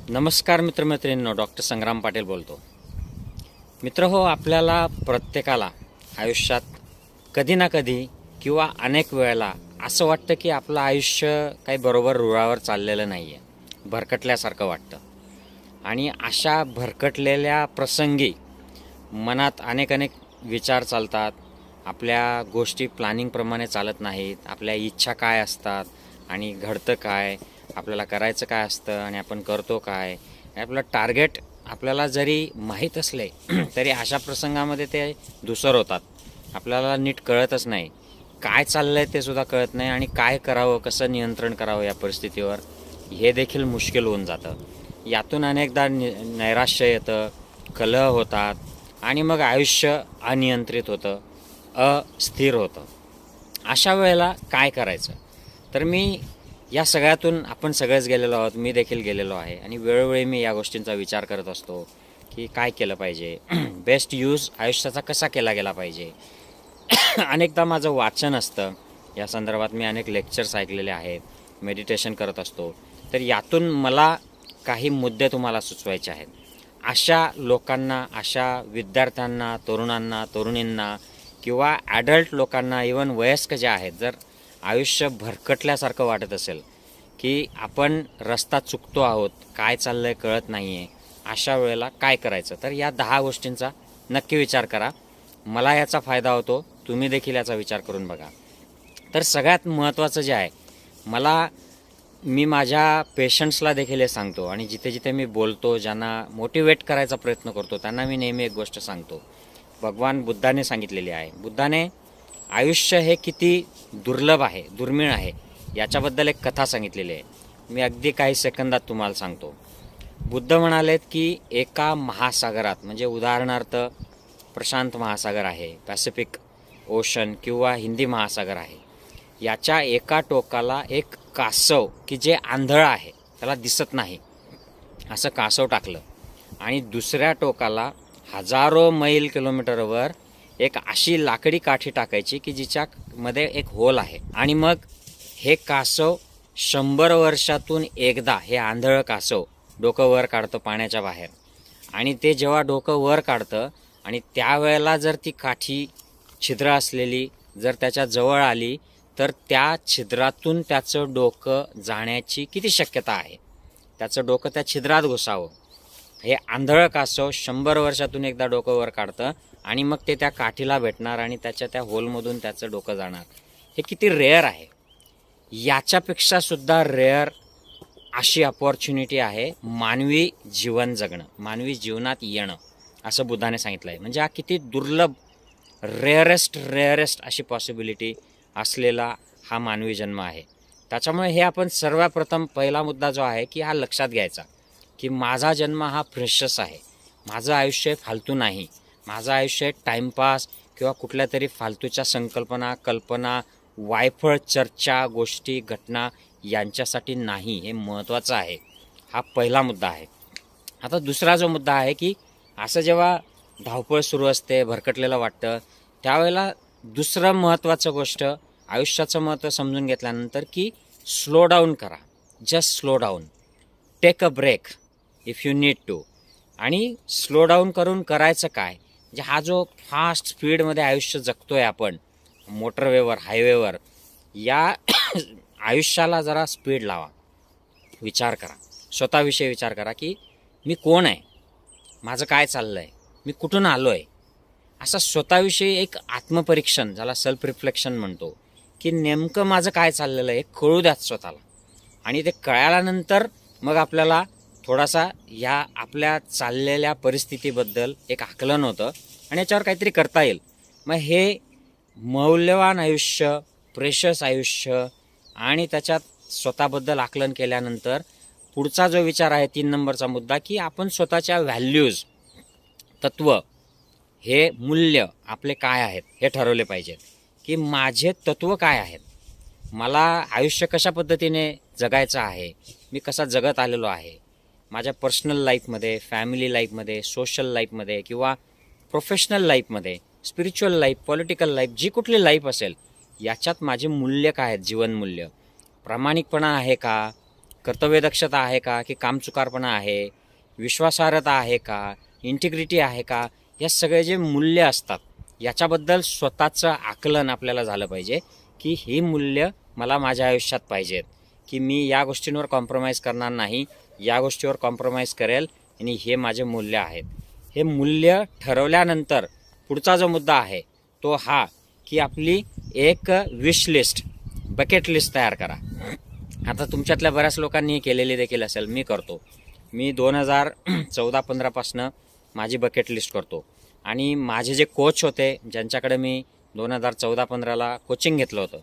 नमस्कार मित्रमैत्रिणींनो, डॉक्टर संग्राम पाटील बोलतो. मित्र हो, आपल्याला प्रत्येकाला आयुष्यात कधी ना कधी किंवा अनेक वेळेला असं वाटतं की आपलं आयुष्य काही बरोबर रुळावर चाललेलं नाही आहे, भरकटल्यासारखं वाटतं. आणि अशा भरकटलेल्या प्रसंगी मनात अनेक अनेक विचार चालतात. आपल्या गोष्टी प्लॅनिंगप्रमाणे चालत नाहीत. आपल्या इच्छा काय असतात आणि घडतं काय, आपल्याला करायचं काय असतं आणि आपण करतो काय, आपलं टार्गेट आपल्याला जरी माहीत असले तरी अशा प्रसंगामध्ये ते धूसर होतात. आपल्याला नीट कळतच नाही काय चाललं आहे, ते सुद्धा कळत नाही आणि काय करावं, कसं नियंत्रण करावं या परिस्थितीवर, हे देखील मुश्किल होऊन जातं. यातून अनेकदा नैराश्य येतं, कलह होतात आणि मग आयुष्य अनियंत्रित होतं, अस्थिर होतं. अशा वेळेला काय करायचं, तर मी या सगळ्यातून आपण सगळेच गेलेलो आहोत, मी देखील गेलेलो आहे आणि वेळोवेळी मी या गोष्टींचा विचार करत असतो की काय केलं पाहिजे, बेस्ट यूज आयुष्याचा कसा केला गेला पाहिजे. अनेकदा माझं वाचन असतं या संदर्भात, मी अनेक लेक्चर्स ऐकलेले आहेत, मेडिटेशन करत असतो. तर यातून मला काही मुद्दे तुम्हाला सुचवायचे आहेत. अशा लोकांना, अशा विद्यार्थ्यांना, तरुणांना, तरुणींना किंवा ॲडल्ट लोकांना, इवन वयस्क जे आहेत, जर आयुष्य भरकटल्यासारखं वाटत असेल की आपण रस्ता चुकतो आहोत, काय चाललं आहे कळत नाही आहे, अशा वेळेला काय करायचं, तर या 10 गोष्टींचा नक्की विचार करा. मला याचा फायदा होतो, तुम्ही देखील याचा विचार करून बघा. तर सगळ्यात महत्त्वाचं जे आहे, मी माझ्या पेशंट्सला देखील हे सांगतो आणि जिथे जिथे मी बोलतो, ज्यांना मोटिवेट करायचा प्रयत्न करतो, त्यांना मी नेहमी एक गोष्ट सांगतो. भगवान बुद्धाने सांगितलेली आहे. बुद्धाने आयुष्य हे किती दुर्लभ आहे, दुर्मिळ आहे, याच्याबद्दल एक कथा सांगितलेली आहे. मी अगदी काही सेकंदात तुम्हाला सांगतो. बुद्ध म्हणालेत की एका महासागरात, म्हणजे उदाहरणार्थ प्रशांत महासागर आहे, पॅसिफिक ओशन किंवा हिंदी महासागर आहे, याच्या एका टोकाला एक कासव की जे आंधळ आहे, त्याला दिसत नाही, असं कासव टाकलं आणि दुसऱ्या टोकाला हजारो मैल किलोमीटरवर एक अशी लाकडी काठी टाकायची की जिच्यामध्ये एक होल आहे आणि मग हे कासव 100 वर्षातून एकदा, हे आंधळ कासव डोकं वर काढतं पाण्याच्या बाहेर आणि ते जेव्हा डोकं वर काढतं आणि त्यावेळेला जर ती काठी छिद्र असलेली जर त्याच्या जवळ आली तर त्या छिद्रातून त्याचं डोकं जाण्याची किती शक्यता आहे, त्याचं डोकं त्या छिद्रात घुसावं. हे आंधळ कासव 100 वर्षातून एकदा डोकं वर काढतं आणि मग ते त्या काठीला भेटणार आणि त्याच्या त्या होलमधून त्याचं डोकं जाणार. हे किती रेअर आहे. याच्यापेक्षा सुद्धा रेअर अशी अपॉर्च्युनिटी आहे मानवी जीवन जगणं, मानवी जीवनात येणं, असं बुद्धाने सांगितलं आहे. म्हणजे हा किती दुर्लभ, रेअरेस्ट अशी पॉसिबिलिटी असलेला हा मानवी जन्म आहे. त्याच्यामुळे हे आपण सर्वप्रथम पहिला मुद्दा जो आहे की हा लक्षात घ्यायचा की माझा जन्म हा प्रेशस आहे, माझं आयुष्य फालतू नाही, माझं आयुष्य टाईमपास किंवा कुठल्या तरी फालतूच्या संकल्पना, कल्पना, वायफळ चर्चा, गोष्टी, घटना यांच्यासाठी नाही. हे महत्त्वाचं आहे. हा पहिला मुद्दा आहे. आता दुसरा जो मुद्दा आहे की असं जेव्हा धावपळ सुरू असते, भरकटलेलं वाटतं, त्यावेळेला दुसरं महत्त्वाचं गोष्ट, आयुष्याचं महत्त्व समजून घेतल्यानंतर की स्लो डाऊन करा. Just slow down, take a break if you need to. आणि स्लो डाऊन करून करायचं काय, म्हणजे हा जो फास्ट स्पीडमध्ये आयुष्य जगतोय आपण मोटरवेवर, हायवेवर, या आयुष्याला जरा स्पीड लावा. विचार करा, स्वतःविषयी विचार करा की मी कोण आहे, माझं काय चाललं आहे, मी कुठून आलो आहे. असं स्वतःविषयी एक आत्मपरीक्षण, ज्याला सेल्फ रिफ्लेक्शन म्हणतो, की नेमकं माझं काय चाललेलं आहे कळू द्यात स्वतःला. आणि ते कळाल्यानंतर मग आपल्याला थोडासा या आपल्या चाललेल्या परिस्थितीबद्दल एक आकलन होतं आणि याच्यावर काहीतरी करता येईल. मग हे मौल्यवान आयुष्य, प्रेशस आयुष्य आणि त्याच्यात स्वतःबद्दल आकलन केल्यानंतर पुढचा जो विचार आहे 3 नंबरचा मुद्दा, की आपण स्वतःच्या व्हॅल्यूज, तत्त्व, हे मूल्य आपले काय आहेत हे ठरवले पाहिजेत. की माझे तत्त्व काय आहेत, मला आयुष्य कशा पद्धतीने जगायचं आहे, मी कसा जगत आलेलो आहे, माझ्या पर्सनल लाईफमध्ये, फॅमिली लाईफमध्ये, सोशल लाईफमध्ये किंवा प्रोफेशनल लाईफमध्ये, स्पिरिच्युअल लाईफ, पॉलिटिकल लाईफ, जी कुठली लाईफ असेल, याच्यात माझे मूल्य काय आहेत, जीवनमूल्य. प्रामाणिकपणा आहे का, कर्तव्यदक्षता आहे का, की कामचुकारपणा आहे, विश्वासार्हता आहे का, इंटिग्रिटी आहे का, या सगळे जे मूल्य असतात याच्याबद्दल स्वतःचं आकलन आपल्याला झालं पाहिजे की ही मूल्य मला माझ्या आयुष्यात पाहिजेत, की मी या गोष्टींवर कॉम्प्रोमाइज करणार नाही, या गोष्टीवर कॉम्प्रोमाइज करेल आणि हे माझे मूल्य आहेत. हे मूल्य ठरवल्यानंतर पुढचा जो मुद्दा आहे तो हा की आपली एक विश लिस्ट, बकेट लिस्ट तयार करा. आता तुमच्यातल्या बऱ्याच लोकांनी केलेली देखील असेल, मी करतो. मी 2014-15पासनं माझी बकेट लिस्ट करतो. आणि माझे जे कोच होते ज्यांच्याकडे मी 2014-15ला कोचिंग घेतलं होतं,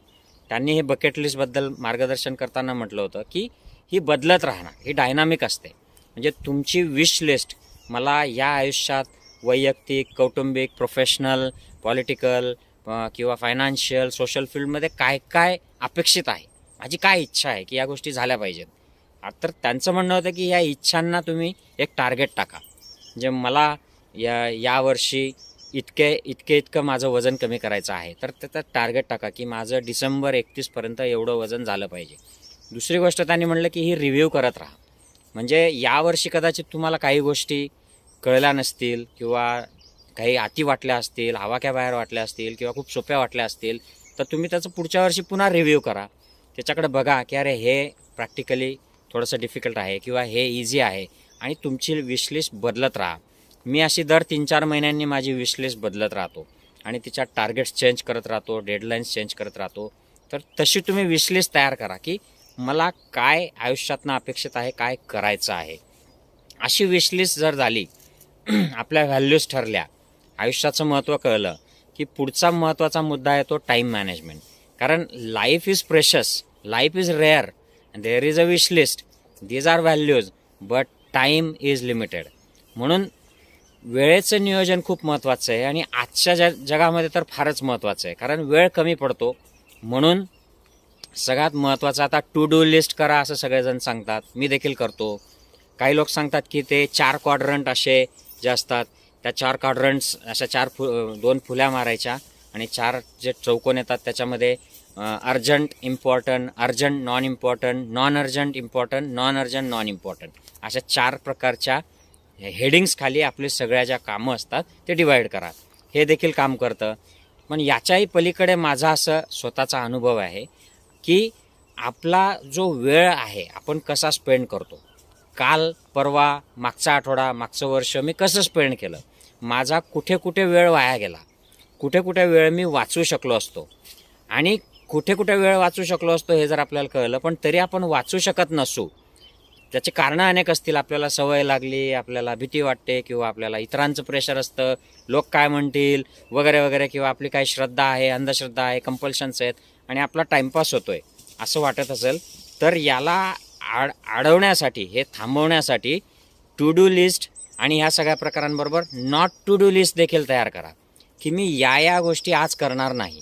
त्यांनी हे बकेट लिस्टबद्दल मार्गदर्शन करताना म्हटलं होतं की ही बदलत राहणार, ही डायनामिक असते. म्हणजे तुमची विश लिस्ट मला या आयुष्यात वैयक्तिक, कौटुंबिक, प्रोफेशनल, पॉलिटिकल किंवा फायनान्शियल, सोशल फील्डमध्ये काय काय अपेक्षित आहे, माझी काय इच्छा आहे की या गोष्टी झाल्या पाहिजेत. तर त्यांचं म्हणणं होतं की या इच्छांना तुम्ही एक टार्गेट टाका. म्हणजे मला यावर्षी इतकं माझं वजन कमी करायचं आहे, तर त्याचं टार्गेट टाका की माझं डिसेंबर 31पर्यंत एवढं वजन झालं पाहिजे. दुसरी गोष्ट त्यांनी म्हणलं की ही रिव्ह्यू करत राहा. म्हणजे यावर्षी कदाचित तुम्हाला काही गोष्टी कळल्या नसतील किंवा काही अति वाटल्या असतील, आवाक्याबाहेर वाटल्या असतील किंवा खूप सोप्या वाटल्या असतील, तर तुम्ही त्याचं पुढच्या वर्षी पुन्हा रिव्ह्यू करा. त्याच्याकडे बघा की अरे हे प्रॅक्टिकली थोडंसं डिफिकल्ट आहे किंवा हे इझी आहे, आणि तुमची विशलिस्ट बदलत राहा. मी अशी दर 3-4 महिन्यांनी माझी विशलिस्ट बदलत राहतो आणि तिच्या टार्गेट्स चेंज करत राहतो, डेडलाईन्स चेंज करत राहतो. तर तशी तुम्ही विशलिस्ट तयार करा की मला काय आयुष्यातनं अपेक्षित आहे, काय करायचं आहे. अशी विशलिस्ट जर झाली, आपल्या व्हॅल्यूज ठरल्या, आयुष्याचं महत्त्व कळलं, की पुढचा महत्त्वाचा मुद्दा आहे तो टाईम मॅनेजमेंट. कारण life is precious, life is rare, there is a wish list, these are values, but time is limited. म्हणून वेळेचं नियोजन खूप महत्त्वाचं आहे आणि आजच्या जगामध्ये तर फारच महत्त्वाचं आहे, कारण वेळ कमी पडतो. म्हणून सगळ्यात महत्त्वाचं आता टू डू लिस्ट करा असं सगळेजण सांगतात, मी देखील करतो. काही लोक सांगतात की ते 4 क्वाड्रंट असे जे असतात, त्या 4 क्वाड्रंट्स अशा 2 फुल्या मारायच्या आणि 4 जे चौकोन येतात त्याच्यामध्ये urgent, important, urgent, non important, non urgent, important, non urgent, non important, अशा 4 प्रकारच्या हेडिंग्स खाली आपले सगळ्या ज्या कामं असतात ते डिवाईड करा. हे देखील काम करतं. पण याच्याही पलीकडे माझा असं स्वतःचा अनुभव आहे की आपला जो वेळ आहे आपण कसा स्पेंड करतो. काल, परवा, मागचा आठवडा, मागचं वर्ष मी कसं स्पेंड केलं, माझा कुठे कुठे वेळ वाया गेला, कुठे कुठे वेळ मी वाचू शकलो असतो, आणि कुठे कुठे वेळ वाचू शकलो असतो हे जर आपल्याला कळलं, पण तरी आपण वाचू शकत नसू, त्याचे कारणं अनेक असतील. आपल्याला सवय लागली, आपल्याला भीती वाटते, किंवा आपल्याला इतरांचं प्रेशर असतं, लोक काय म्हणतील वगैरे वगैरे, किंवा आपली काही श्रद्धा आहे, अंधश्रद्धा आहे, कंपल्शन्स आहेत आणि आपला टाईमपास होतोय असं वाटत असेल, तर याला अडवण्यासाठी, हे थांबवण्यासाठी टू डू लिस्ट आणि ह्या सगळ्या प्रकारांबरोबर नॉट टू डू लिस्ट देखील तयार करा की मी या गोष्टी आज करणार नाही.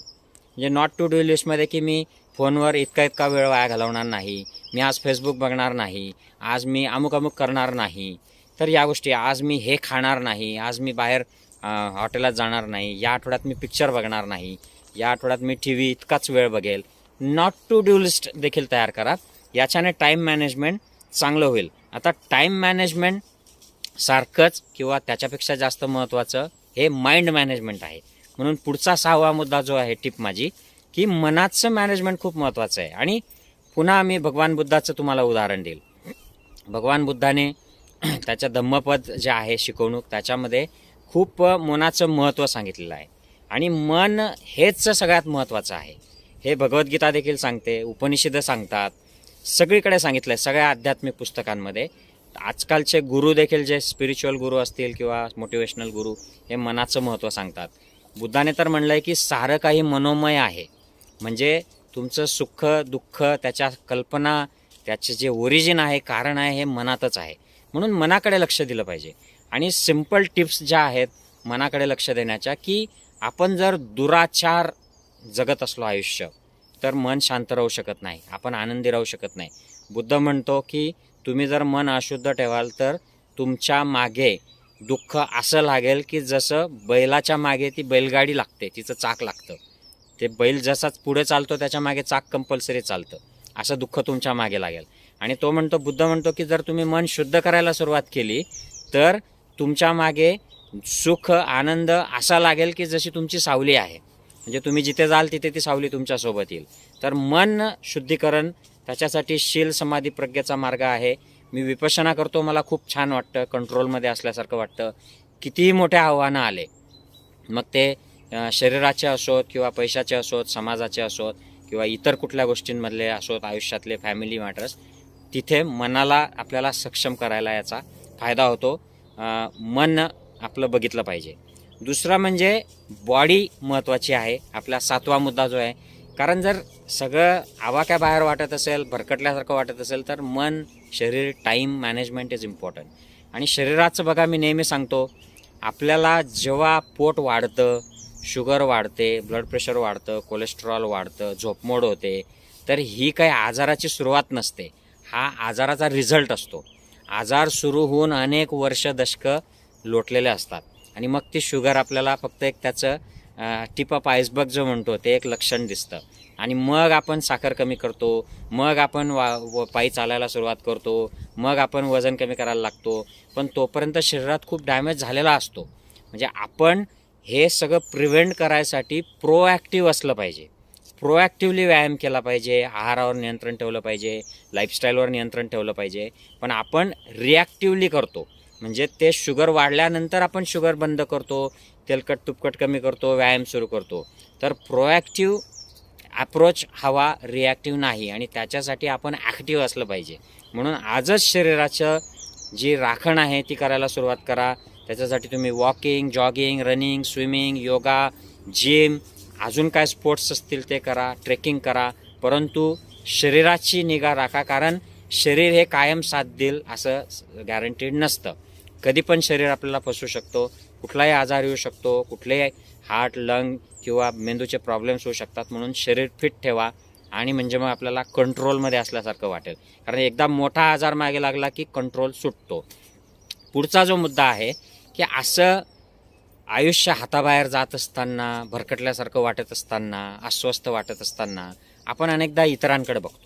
म्हणजे नॉट टू डू लिस्टमध्ये की मी फोनवर इतका वेळ वाया घालवणार नाही, मी आज फेसबुक बघणार नाही, आज मी अमुक करणार नाही, तर या गोष्टी, आज मी हे खाणार नाही, आज मी बाहेर हॉटेलात जाणार नाही, या आठवड्यात मी पिक्चर बघणार नाही, या आठवड्यात मी TV इतकाच वेळ बघेल. नॉट टू डू लिस्ट देखील तयार करा. याच्याने टाईम मॅनेजमेंट चांगलं होईल. आता टाईम मॅनेजमेंट सारखंच किंवा त्याच्यापेक्षा जास्त महत्त्वाचं हे माइंड मॅनेजमेंट आहे. म्हणून पुढचा 6वा मुद्दा जो आहे, टिप माझी, की मनाचं मॅनेजमेंट खूप महत्त्वाचं आहे. आणि पुन्हा मी भगवान बुद्धाचं तुम्हाला उदाहरण देईल. भगवान बुद्धाने त्याच्या धम्मपद जे आहे शिकवणूक, त्याच्यामध्ये खूप मनाचं महत्त्व सांगितलेलं आहे. आणि मन हेच सगळ्यात महत्त्वाचं आहे. हे भगवद्गीता देखील सांगते, उपनिषदं सांगतात, सगळीकडे सांगितलं आहे, सगळ्या आध्यात्मिक पुस्तकांमध्ये. आजकालचे गुरु देखील, जे स्पिरिच्युअल गुरु असतील किंवा मोटिवेशनल गुरु, हे मनाचं महत्त्व सांगतात. बुद्धाने तर म्हणलं आहे की सारं काही मनोमय आहे. म्हणजे तुमचं सुख दुःख, त्याच्या कल्पना, त्याचे जे ओरिजिन आहे, कारण आहे, हे मनातच आहे. म्हणून मनाकडे लक्ष दिलं पाहिजे. आणि सिम्पल टिप्स ज्या आहेत मनाकडे लक्ष देण्याच्या, की आपण जर दुराचार जगत असलो आयुष्य, तर मन शांत राहू शकत नाही, आपण आनंदी राहू शकत नाही. बुद्ध म्हणतो की तुम्ही जर मन अशुद्ध ठेवाल तर तुमच्या मागे दुःख असं लागेल की जसं बैलाच्या मागे ती बैलगाडी लागते, तिचं चाक लागतं, ते बैल जसाच पुढे चालतो त्याच्या मागे चाक कंपल्सरी चालतं, असं दुःख तुमच्या मागे लागेल. आणि तो म्हणतो, बुद्ध म्हणतो की जर तुम्ही मन शुद्ध करायला सुरुवात केली तर तुमच्या मागे सुख आनंद असा लागेल की जशी तुमची सावली आहे. म्हणजे तुम्ही जिथे जाल तिथे ती सावली तुमच्यासोबत येईल. तर मन शुद्धीकरण, त्याच्यासाठी शील समाधी प्रज्ञेचा मार्ग आहे. मी विपश्यना करतो, मला खूप छान वाटतं, कंट्रोलमध्ये असल्यासारखं वाटतं. कितीही मोठे आव्हानं आले, मग ते शरीराचे असोत किंवा पैशाचे असोत, समाजाचे असोत किंवा इतर कुठल्या गोष्टींमधले असोत, आयुष्यातले फॅमिली मॅटर्स, तिथे मनाला आपल्याला सक्षम करायला याचा फायदा होतो. मन आपलं बघितलं पाहिजे. दुसरा म्हणजे बॉडी महत्त्वाची आहे. आपला 7वा मुद्दा जो आहे, कारण जर सगळं आवाक्याबाहेर वाटत असेल, भरकटल्यासारखं वाटत असेल, तर मन, शरीर, टाईम मॅनेजमेंट इज इम्पॉर्टंट. आणि शरीराचं बघा, मी नेहमी सांगतो, आपल्याला जेव्हा पोट वाढतं, शुगर वाढते, ब्लड प्रेशर वाढतं, कोलेस्ट्रॉल वाढतं, झोपमोड होते, तर ही काही आजाराची सुरुवात नसते, हा आजाराचा रिझल्ट असतो. आजार सुरू होऊन अनेक वर्ष, दशकं लोटलेले असतात आणि मग ती शुगर आपल्याला फक्त एक त्याचं टिप ऑफ आईसबर्ग जो म्हणतो ते एक लक्षण दिसतं. आणि मग आपण साखर कमी करतो, मग आपण पायी चालायला सुरुवात करतो, मग आपण वजन कमी करायला लागतो. पण तोपर्यंत शरीरात खूप डॅमेज झालेला असतो. म्हणजे आपण हे सगळं प्रिव्हेंट करायसाठी प्रोॲक्टिव्ह असलं पाहिजे. प्रोॲक्टिव्हली व्यायाम केला पाहिजे, आहारावर नियंत्रण ठेवलं पाहिजे, लाईफस्टाईलवर नियंत्रण ठेवलं पाहिजे. पण आपण रिॲक्टिव्हली करतो, म्हणजे ते शुगर वाढल्यानंतर आपण शुगर बंद करतो, तेलकट तुपकट कमी करतो, व्यायाम सुरू करतो. तर प्रोॲक्टिव्ह अप्रोच हवा, रिॲक्टिव्ह नाही. आणि त्याच्यासाठी आपण ॲक्टिव्ह असलं पाहिजे. म्हणून आजच शरीराचं जी राखण आहे ती करायला सुरुवात करा. त्याच्यासाठी तुम्ही walking, jogging, running, swimming, yoga, gym, अजून काय स्पोर्ट्स असतील ते करा, ट्रेकिंग करा. परंतु शरीराची निगा राखा, कारण शरीर हे कायम साथ देईल असं गॅरंटीड नसतं. कधी पण शरीर आपल्याला फसू शकतो, कुठलाही आजार येऊ शकतो, कुठलेही हार्ट, लंग किंवा मेंदूचे प्रॉब्लेम्स होऊ शकतात. म्हणून शरीर फिट ठेवा आणि म्हणजे मग आपल्याला कंट्रोलमध्ये असल्यासारखं वाटेल. कारण एकदा मोठा आजार मागे लागला की कंट्रोल सुटतो. पुढचा जो मुद्दा आहे की असं आयुष्य हाताबाहेर जात असताना, भरकटल्यासारखं वाटत असताना, अस्वस्थ वाटत असताना आपण अनेकदा इतरांकडे बघतो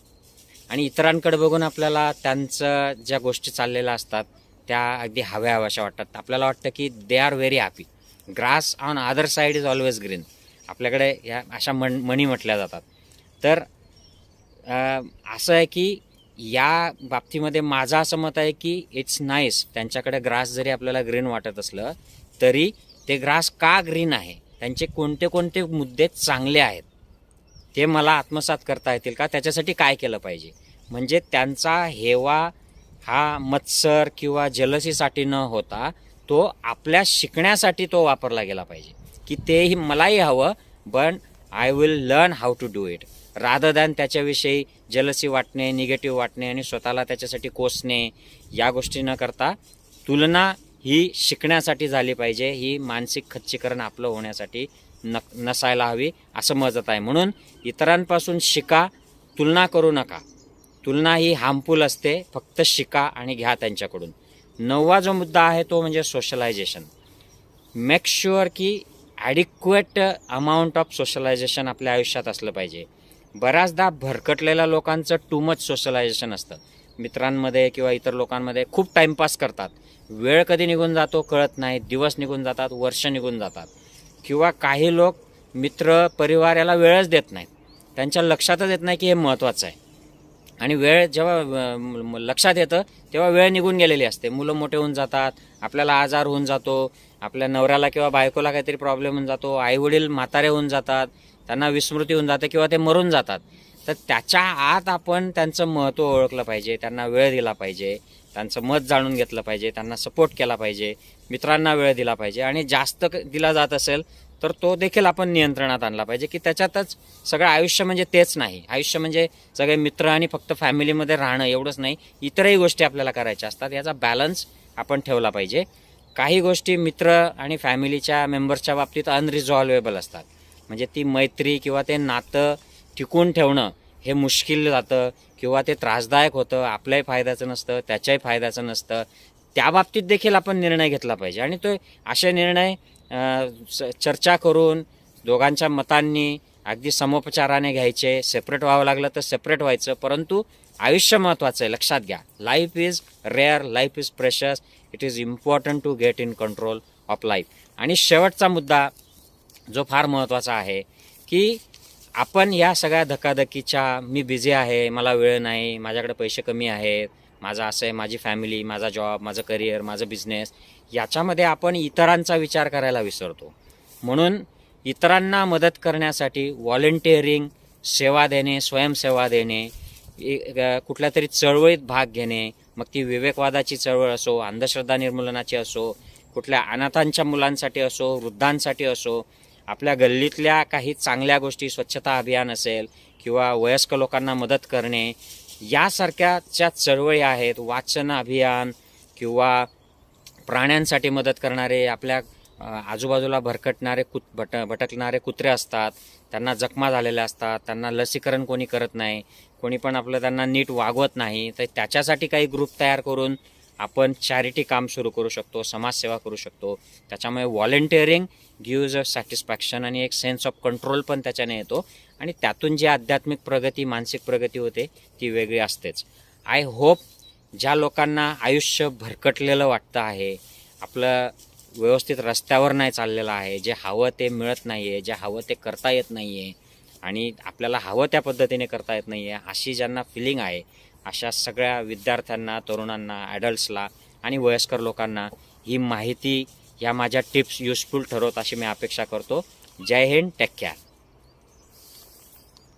आणि इतरांकडे बघून आपल्याला त्यांचं ज्या गोष्टी चाललेल्या असतात त्या अगदी हव्याशा वाटतात. आपल्याला वाटतं की they are very happy, grass on other side is always green. आपल्याकडे या अशा म्हणी म्हटल्या जातात. तर असं आहे की या बाबतीमध्ये माझं असं मत आहे की इट्स नाईस, त्यांच्याकडे ग्रास जरी आपल्याला ग्रीन वाटत असलं तरी ते ग्रास का ग्रीन आहे, त्यांचे कोणते कोणते मुद्दे चांगले आहेत ते मला आत्मसात करता येतील का, त्याच्यासाठी काय केलं पाहिजे. म्हणजे त्यांचा हेवा हा मत्सर किंवा जलसीसाठी न होता तो आपल्या शिकण्यासाठी तो वापरला गेला पाहिजे. की तेही मलाही हवं, पण I will learn how to do it, rather than त्याच्याविषयी जलसी वाटणे, निगेटिव्ह वाटणे आणि स्वतःला त्याच्यासाठी कोसणे. या गोष्टी न करता तुलना ही शिकण्यासाठी झाली पाहिजे, ही मानसिक खच्चीकरण आपलं होण्यासाठी नसायला हवी असं मत आहे. म्हणून इतरांपासून शिका, तुलना करू नका. तुलना ही हार्मफुल असते, फक्त शिका आणि घ्या त्यांच्याकडून. 9वा जो मुद्दा आहे तो म्हणजे सोशलायझेशन. मेक शुअर की ॲडिक्वेट अमाऊंट ऑफ सोशलायझेशन आपल्या आयुष्यात असलं पाहिजे. बऱ्याचदा भरकटलेल्या लोकांचं टू मच सोशलायझेशन असतं. मित्रांमध्ये किंवा इतर लोकांमध्ये खूप टाईमपास करतात, वेळ कधी निघून जातो कळत नाही, दिवस निघून जातात, वर्ष निघून जातात. किंवा काही लोक मित्र परिवार याला वेळच देत नाहीत, त्यांच्या लक्षातच येत नाही की हे महत्त्वाचं आहे. आणि वेळ जेव्हा लक्षात येतं तेव्हा वेळ निघून गेलेली असते, मुलं मोठे होऊन जातात, आपल्याला आजार होऊन जातो, आपल्या नवऱ्याला किंवा बायकोला काहीतरी प्रॉब्लेम होऊन जातो, आईवडील म्हातारे होऊन जातात, त्यांना विस्मृती होऊन जाते किंवा ते मरून जातात. तर त्याच्या आत आपण त्यांचं महत्त्व ओळखलं पाहिजे, त्यांना वेळ दिला पाहिजे, त्यांचं मत जाणून घेतलं पाहिजे, त्यांना सपोर्ट केला पाहिजे, मित्रांना वेळ दिला पाहिजे. आणि जास्त दिला जात असेल तर तो देखील आपण नियंत्रणात आणला पाहिजे. की त्याच्यातच सगळं आयुष्य म्हणजे तेच नाही, आयुष्य म्हणजे सगळे मित्र आणि फक्त फॅमिलीमध्ये राहणं एवढंच नाही, इतरही गोष्टी आपल्याला करायच्या असतात. याचा बॅलन्स आपण ठेवला पाहिजे. काही गोष्टी मित्र आणि फॅमिलीच्या मेंबर्सच्या बाबतीत अनरिझॉल्वेबल असतात, म्हणजे ती मैत्री किंवा ते नातं टिकून ठेवणं हे मुश्किल जातं किंवा ते त्रासदायक होतं, आपल्याही फायद्याचं नसतं, त्याच्याही फायद्याचं नसतं. त्या बाबतीत देखील आपण निर्णय घेतला पाहिजे. आणि तो असे निर्णय चर्चा करून दोघांच्या मतांनी अगदी समोपचाराने घ्यायचे. सेपरेट व्हावं लागलं तर सेपरेट व्हायचं, परंतु आयुष्य महत्त्वाचं आहे, लक्षात घ्या. Life is rare, life is precious, it is important to get in control of life. आणि शेवटचा मुद्दा जो फार महत्त्वाचा आहे की आपण या सगळ्या धकाधकीच्या, मी बिझी आहे, मला वेळ नाही, माझ्याकडे पैसे कमी आहेत, माझं असं आहे, माझी फॅमिली, माझा जॉब, माझं करिअर, माझं बिझनेस, याच्यामध्ये आपण इतरांचा विचार करायला विसरतो. म्हणून इतरांना मदत करण्यासाठी व्हॉलंटिअरिंग, सेवा देणे, स्वयंसेवा देणे, कुठल्या तरी चळवळीत भाग घेणे, मग ती विवेकवादाची चळवळ असो, अंधश्रद्धा निर्मूलनाची असो, कुठल्या अनाथांच्या मुलांसाठी असो, वृद्धांसाठी असो, आपल्या गल्लीतल्या काही चांगल्या गोष्टी, स्वच्छता अभियान असेल किंवा वयस्क लोकांना मदत करणे, यासारख्या चळवळी आहेत. वाचन अभियान किंवा प्राण्यांसाठी मदत करणारे, आपल्या आजूबाजूला भटकणारे कुत्रे असतात, त्यांना जखमा झालेल्या असतात, त्यांना लसीकरण कोणी करत नाही, कोणी पण आपलं त्यांना नीट वागवत नाही, तर त्याच्यासाठी काही ग्रुप तयार करून आपण चॅरिटी काम सुरू करू शकतो, समाजसेवा करू शकतो. त्याच्यामुळे व्हॉलंटिअरिंग गिव्ज अ सॅटिस्फॅक्शन आणि एक सेन्स ऑफ कंट्रोल पण त्याच्याने येतो आणि त्यातून जी आध्यात्मिक प्रगती, मानसिक प्रगती होते ती वेगळी असतेच. आय होप ज्या लोकांना आयुष्य भरकटलेलं वाटतं आहे, आपलं व्यवस्थित रस्त्यावर नाही चाललेलं आहे, जे हवं ते मिळत नाही आहे, जे हवं ते करता येत नाही आहे आणि आपल्याला हवं त्या पद्धतीने करता येत नाही आहे, अशी ज्यांना फिलिंग आहे, अशा सगळ्या विद्यार्थ्यांना, तरुणांना, ॲडल्ट्सला आणि वयस्कर लोकांना ही माहिती, या माझ्या टिप्स युजफुल ठरवत अशी मी अपेक्षा करतो. जय हिंद, टेक केअर.